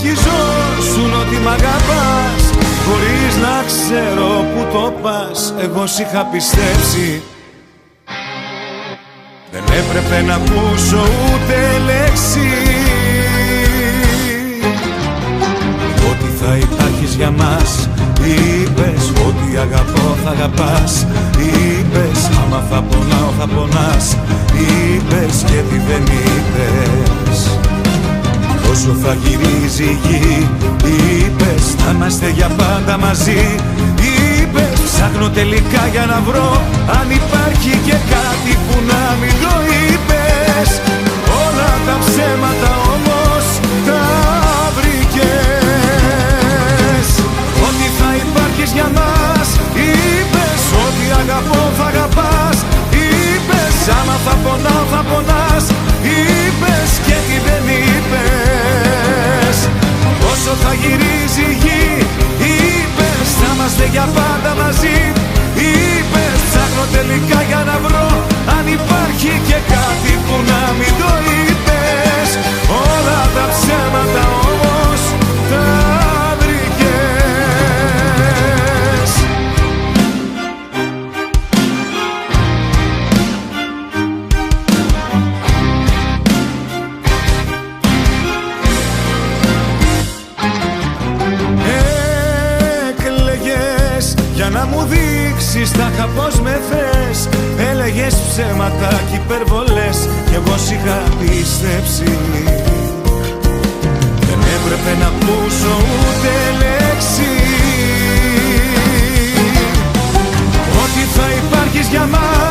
κι ζώσουν ότι μ' αγαπάς, χωρίς να ξέρω που το πας. Εγώ σ' είχα πιστέψει, δεν έπρεπε να ακούσω ούτε λέξη. Ότι θα υπάρχεις για μας, είπες. Ότι αγαπώ θα αγαπάς, είπες. Άμα θα πονάω θα πονάς, είπες. Και τι δεν είπες, όσο θα γυρίζει η γη, είπες. Θα είμαστε για πάντα μαζί, είπες. Ψάχνω τελικά για να βρω αν υπάρχει και κάτι που να μην το είπες. Όλα τα ψέματα όμως τα βρήκες. Ότι θα υπάρχεις για μας, είπες. Ότι αγαπώ θα αγαπάς, είπες. Άμα θα πονάω θα πονάς, είπες. Και τι δεν είπες, όσο θα γυρίζει η γη, είπες. Θα είμαστε για πάντα μαζί, είπες. Ψάχνω τελικά για να βρω αν υπάρχει και κάτι που να μην το είπες. Όλα τα ψέματα όμως τα βρήκες. Έκλαιγες για να μου δείξεις τάχα πως με θες. Έλεγες ψέματα κι υπερβολές κι εγώ σ' είχα πιστέψει. Δεν έπρεπε να ακούσω ούτε λέξη. Ότι θα υπάρχεις για μας,